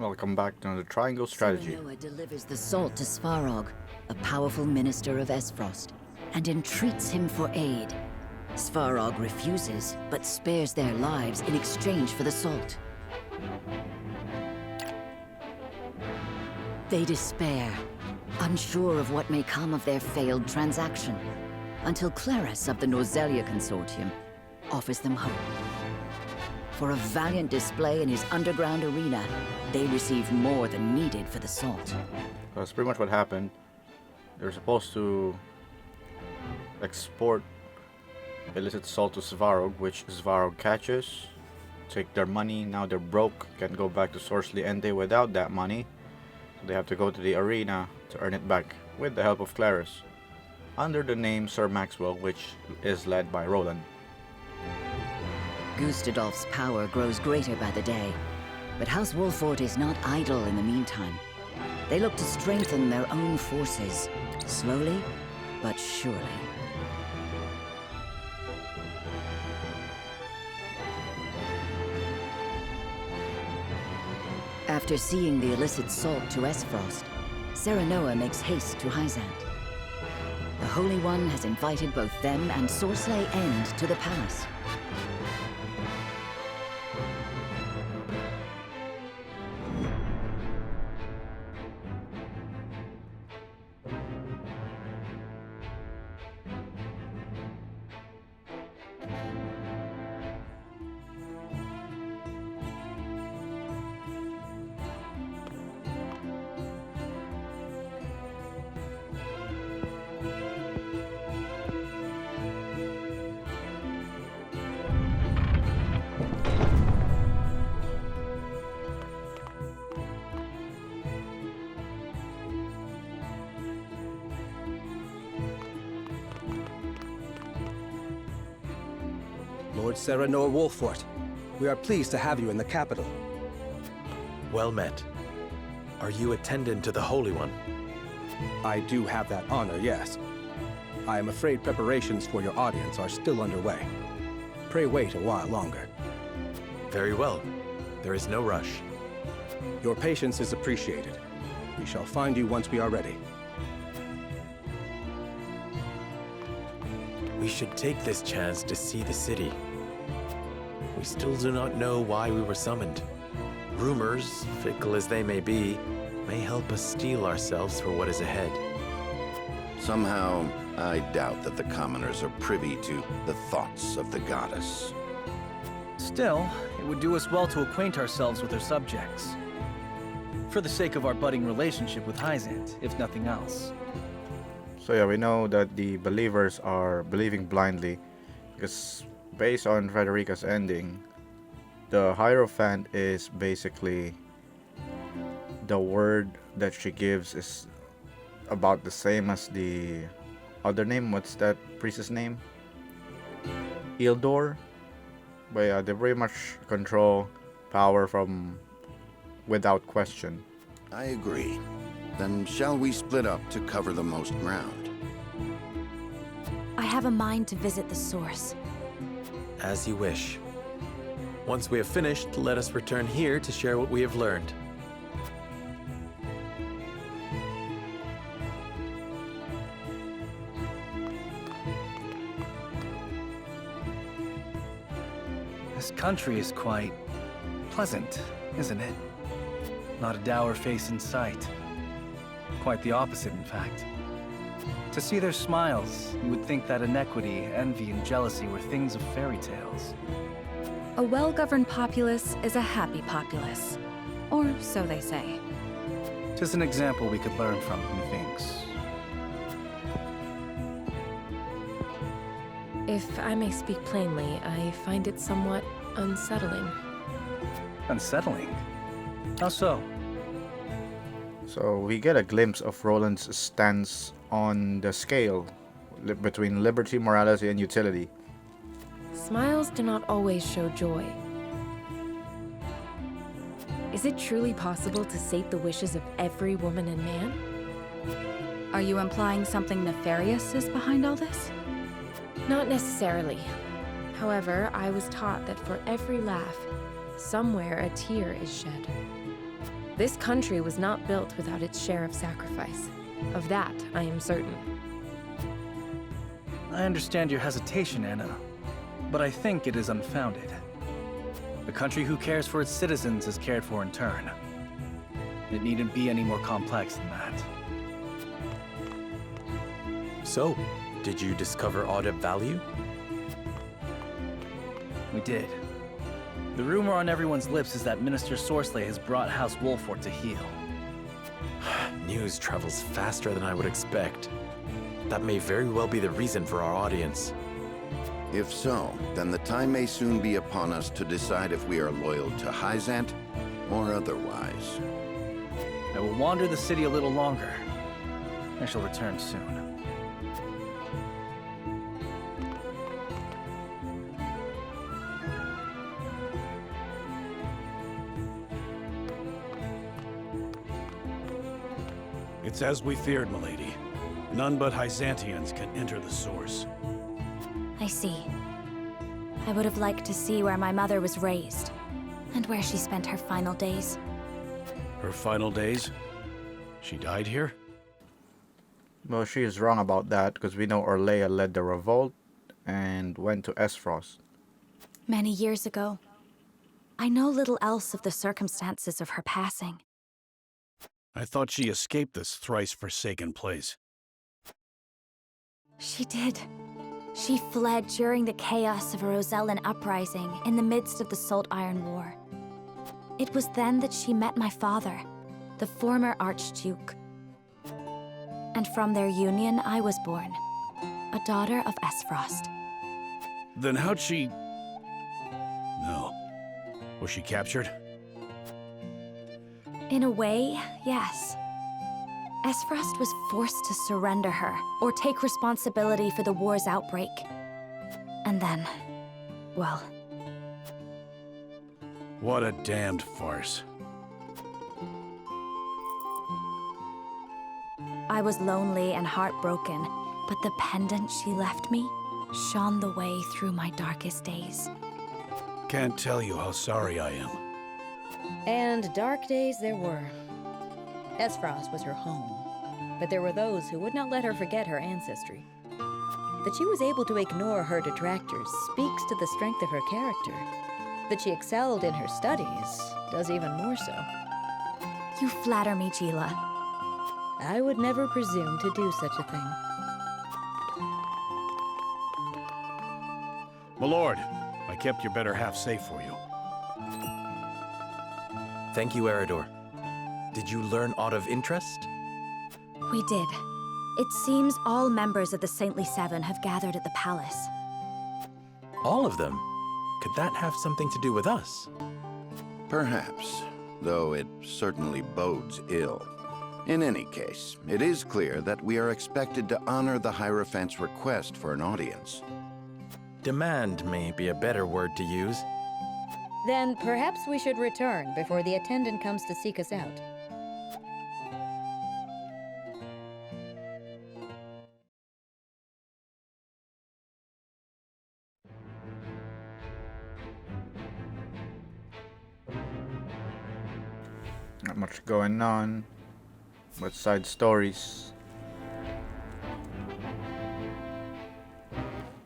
Welcome back to the Triangle Strategy. Serenoa delivers the salt to Svarog, a powerful minister of Esfrost, and entreats him for aid. Svarog refuses, but spares their lives in exchange for the salt. They despair, unsure of what may come of their failed transaction, until Claris of the Rosellan Consortium offers them hope. For a valiant display in his underground arena, they receive more than needed for the salt. That's pretty much what happened. They're supposed to export illicit salt to Svarog, which Svarog catches, take their money. Now they're broke, can't go back to Sorsley Ende without that money. So they have to go to the arena to earn it back with the help of Claris, under the name Sir Maxwell, which is led by Roland. Gustadolf's power grows greater by the day, but House Wolfort is not idle in the meantime. They look to strengthen their own forces, slowly but surely. After seeing the illicit salt to Esfrost, Serenoa makes haste to Hyzante. The Holy One has invited both them and Sorsley End to the palace. Lord Serenoa Wolfort, we are pleased to have you in the capital. Well met. Are you attendant to the Holy One? I do have that honor, yes. I am afraid preparations for your audience are still underway. Pray wait a while longer. Very well. There is no rush. Your patience is appreciated. We shall find you once we are ready. We should take this chance to see the city. We still do not know why we were summoned. Rumors, fickle as they may be, may help us steel ourselves for what is ahead. Somehow, I doubt that the commoners are privy to the thoughts of the goddess. Still, it would do us well to acquaint ourselves with her subjects. For the sake of our budding relationship with Hyzante, if nothing else. So yeah, we know that the believers are believing blindly, because based on Frederica's ending, the Hierophant is basically, the word that she gives is about the same as the other name. What's that priest's name? Ildor. But yeah, they very much control power from without question. I agree. Then shall we split up to cover the most ground? I have a mind to visit the source. As you wish. Once we have finished, let us return here to share what we have learned. This country is quite pleasant, isn't it? Not a dour face in sight. Quite the opposite, in fact. To see their smiles, you would think that inequity, envy, and jealousy were things of fairy tales. A well-governed populace is a happy populace. Or so they say. Just an example we could learn from, methinks. If I may speak plainly, I find it somewhat unsettling. Unsettling? How so? So we get a glimpse of Roland's stance on the scale between liberty, morality, and utility. Smiles do not always show joy. Is it truly possible to sate the wishes of every woman and man? Are you implying something nefarious is behind all this? Not necessarily. However, I was taught that for every laugh, somewhere a tear is shed. This country was not built without its share of sacrifice. Of that, I am certain. I understand your hesitation, Anna, but I think it is unfounded. A country who cares for its citizens is cared for in turn. It needn't be any more complex than that. So, did you discover aught of value? We did. The rumor on everyone's lips is that Minister Sorsley has brought House Wolford to heel. News travels faster than I would expect. That may very well be the reason for our audience. If so, then the time may soon be upon us to decide if we are loyal to Hyzante or otherwise. I will wander the city a little longer. I shall return soon. It's as we feared, milady. None but Hyzantians can enter the source. I see. I would have liked to see where my mother was raised, and where she spent her final days. Her final days? She died here? Well, she is wrong about that, because we know Orlaea led the revolt and went to Esfrost. Many years ago. I know little else of the circumstances of her passing. I thought she escaped this thrice-forsaken place. She did. She fled during the chaos of a Rosellan uprising in the midst of the Salt Iron War. It was then that she met my father, the former Archduke. And from their union, I was born, a daughter of Esfrost. Then how'd she... No. Was she captured? In a way, yes. Esfrost was forced to surrender her, or take responsibility for the war's outbreak. And then, well... What a damned farce. I was lonely and heartbroken, but the pendant she left me shone the way through my darkest days. Can't tell you how sorry I am. And dark days there were. Esfrost was her home, but there were those who would not let her forget her ancestry. That she was able to ignore her detractors speaks to the strength of her character. That she excelled in her studies does even more so. You flatter me, Gila. I would never presume to do such a thing. My lord, I kept your better half safe for you. Thank you, Eridor. Did you learn aught of interest? We did. It seems all members of the Saintly Seven have gathered at the palace. All of them? Could that have something to do with us? Perhaps, though it certainly bodes ill. In any case, it is clear that we are expected to honor the Hierophant's request for an audience. Demand may be a better word to use. Then perhaps we should return before the attendant comes to seek us out. Not much going on, but side stories.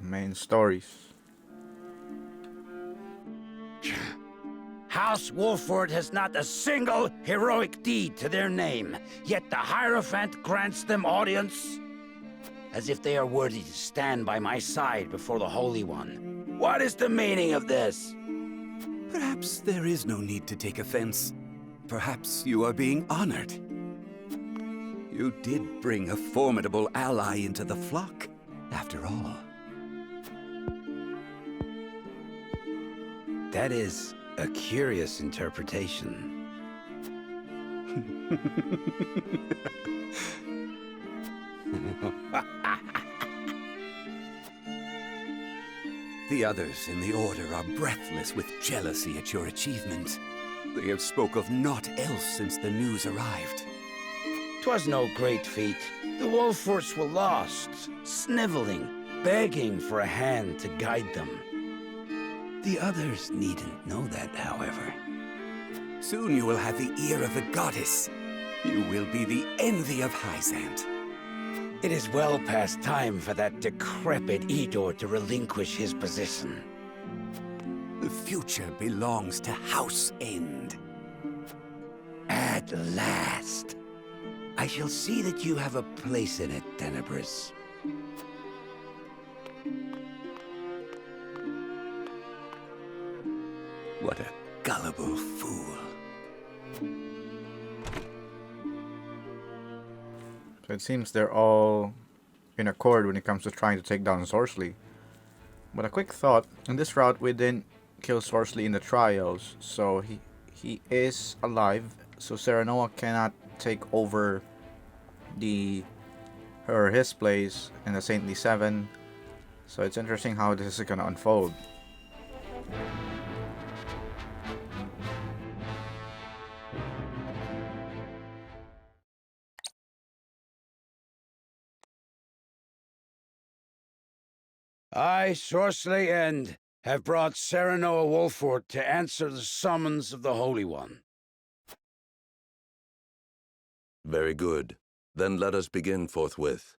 Main stories. House Wolford has not a single heroic deed to their name, yet the Hierophant grants them audience? As if they are worthy to stand by my side before the Holy One. What is the meaning of this? Perhaps there is no need to take offense. Perhaps you are being honored. You did bring a formidable ally into the flock, after all. That is a curious interpretation. The others in the Order are breathless with jealousy at your achievement. They have spoke of naught else since the news arrived. 'Twas no great feat. The Wolfords were lost, sniveling, begging for a hand to guide them. The others needn't know that, however. Soon you will have the ear of the goddess. You will be the envy of Hyzante. It is well past time for that decrepit Edor to relinquish his position. The future belongs to House End. At last. I shall see that you have a place in it, Tenebris. What a gullible fool. So it seems they're all in accord when it comes to trying to take down Sorsley. But a quick thought, in this route we didn't kill Sorsley in the trials, so he is alive, so Serenoa cannot take over his place in the Saintly Seven. So it's interesting how this is gonna unfold. I, Sorsley End, have brought Serenoa Wolfort to answer the summons of the Holy One. Very good. Then let us begin forthwith.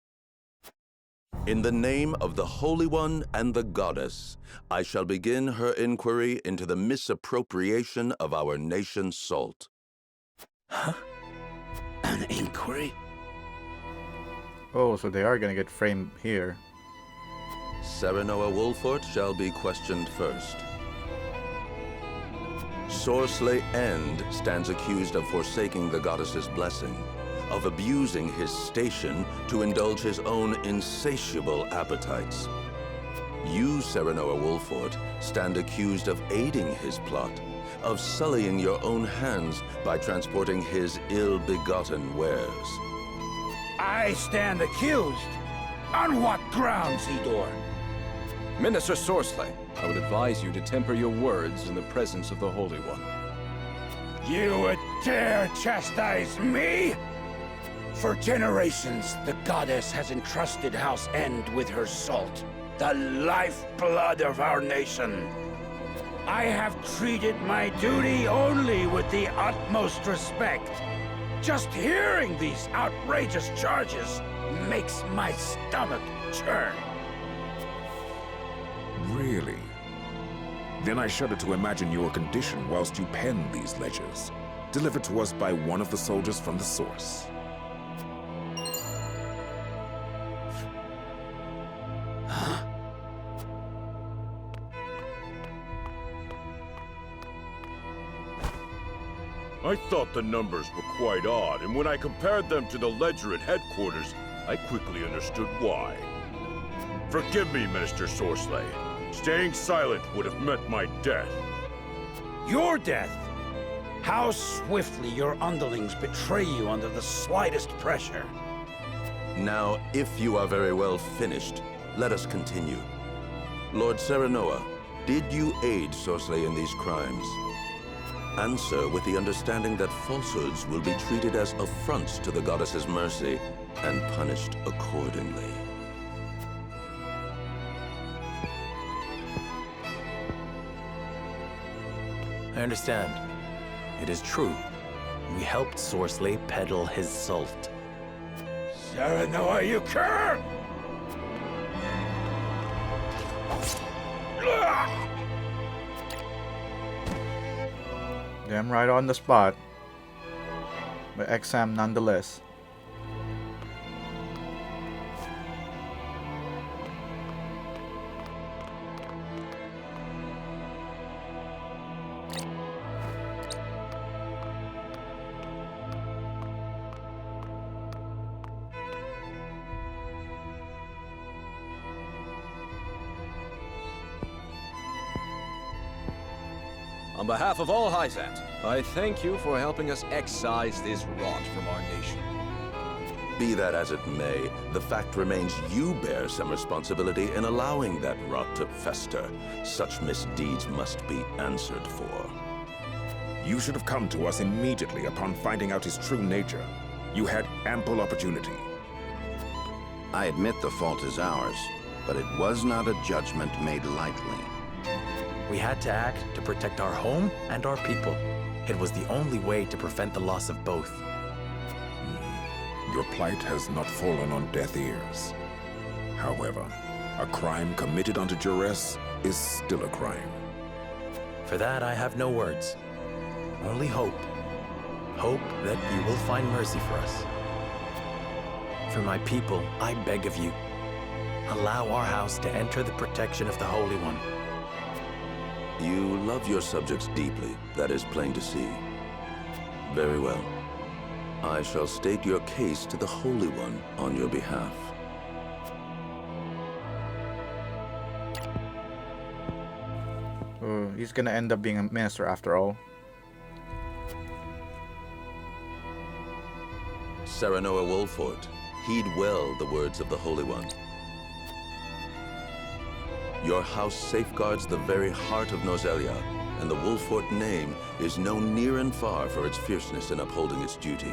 In the name of the Holy One and the Goddess, I shall begin her inquiry into the misappropriation of our nation's salt. Huh? An inquiry? Oh, so they are gonna get framed here. Serenoa Wolfort shall be questioned first. Sorsley End stands accused of forsaking the goddess's blessing, of abusing his station to indulge his own insatiable appetites. You, Serenoa Wolfort, stand accused of aiding his plot, of sullying your own hands by transporting his ill-begotten wares. I stand accused? On what grounds, Edor? Minister Sorsley, I would advise you to temper your words in the presence of the Holy One. You would dare chastise me? For generations, the goddess has entrusted House End with her salt, the lifeblood of our nation. I have treated my duty only with the utmost respect. Just hearing these outrageous charges makes my stomach churn. Really? Then I shudder to imagine your condition whilst you pen these ledgers, delivered to us by one of the soldiers from the source. Huh? I thought the numbers were quite odd, and when I compared them to the ledger at headquarters, I quickly understood why. Forgive me, Minister Sorsley. Staying silent would have meant my death. Your death? How swiftly your underlings betray you under the slightest pressure. Now, if you are very well finished, let us continue. Lord Serenoa, did you aid Sorsley in these crimes? Answer with the understanding that falsehoods will be treated as affronts to the goddess's mercy and punished accordingly. I understand. It is true. We helped Sorsley peddle his salt. Serenoa, you cur! Damn right on the spot. But Exharme nonetheless. On behalf of all Hyzante, I thank you for helping us excise this rot from our nation. Be that as it may, the fact remains you bear some responsibility in allowing that rot to fester. Such misdeeds must be answered for. You should have come to us immediately upon finding out his true nature. You had ample opportunity. I admit the fault is ours, but it was not a judgment made lightly. We had to act to protect our home and our people. It was the only way to prevent the loss of both. Your plight has not fallen on deaf ears. However, a crime committed under duress is still a crime. For that, I have no words. Only hope. Hope that you will find mercy for us. For my people, I beg of you, allow our house to enter the protection of the Holy One. You love your subjects deeply, that is plain to see. Very well. I shall state your case to the Holy One on your behalf. He's gonna end up being a minister after all. Serenoa Wolfort, heed well the words of the Holy One. Your house safeguards the very heart of Noselia, and the Wolfort name is known near and far for its fierceness in upholding its duty.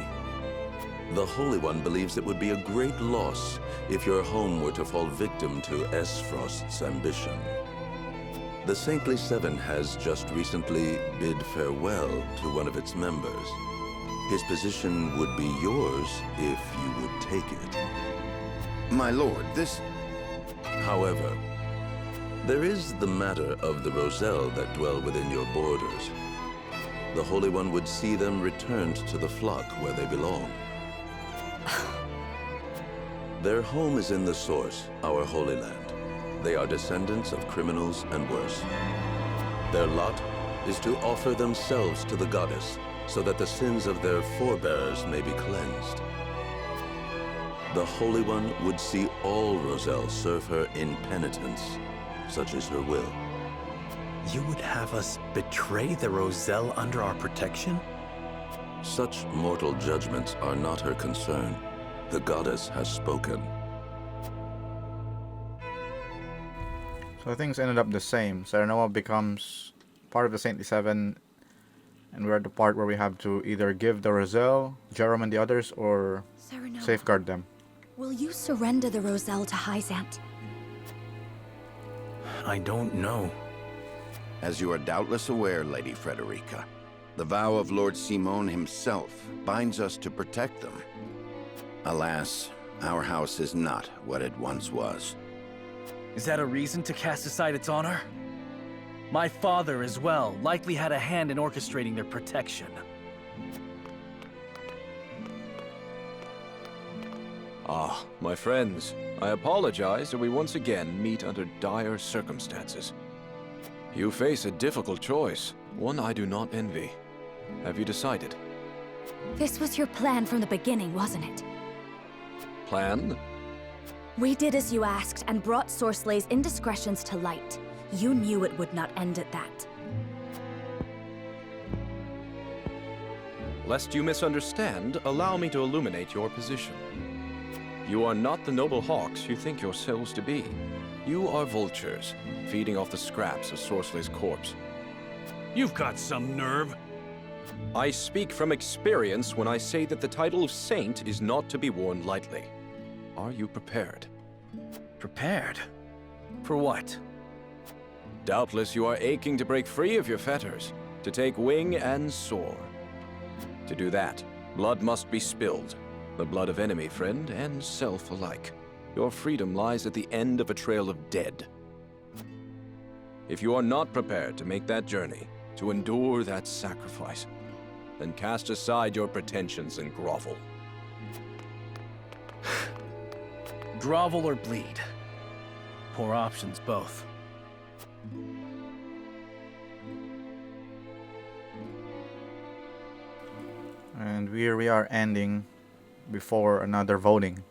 The Holy One believes it would be a great loss if your home were to fall victim to Esfrost's ambition. The Saintly Seven has just recently bid farewell to one of its members. His position would be yours if you would take it. My lord, this... However, there is the matter of the Roselle that dwell within your borders. The Holy One would see them returned to the flock where they belong. Their home is in the Source, our Holy Land. They are descendants of criminals and worse. Their lot is to offer themselves to the goddess so that the sins of their forebears may be cleansed. The Holy One would see all Roselle serve her in penitence, such is her will. You would have us betray the Roselle under our protection? Such mortal judgments are not her concern. The goddess has spoken. So things ended up the same. Serenoa becomes part of the Saintly Seven, and we're at the part where we have to either give the Roselle, Jerome and the others, or Serenoa, safeguard them. will you surrender the Roselle to Hyzante? I don't know. As you are doubtless aware, Lady Frederica, the vow of Lord Simon himself binds us to protect them. Alas, our house is not what it once was. Is that a reason to cast aside its honor? My father, as well, likely had a hand in orchestrating their protection. Ah, my friends, I apologize that we once again meet under dire circumstances. You face a difficult choice, one I do not envy. Have you decided? This was your plan from the beginning, wasn't it? Plan? We did as you asked and brought Sorsley's indiscretions to light. You knew it would not end at that. Lest you misunderstand, allow me to illuminate your position. You are not the noble hawks you think yourselves to be. You are vultures, feeding off the scraps of Sorsley's corpse. You've got some nerve. I speak from experience when I say that the title of saint is not to be worn lightly. Are you prepared? Prepared? For what? Doubtless you are aching to break free of your fetters, to take wing and soar. To do that, blood must be spilled. The blood of enemy, friend, and self alike. Your freedom lies at the end of a trail of dead. If you are not prepared to make that journey, to endure that sacrifice, then cast aside your pretensions and grovel. Grovel or bleed? Poor options, both. And here we are ending before another voting.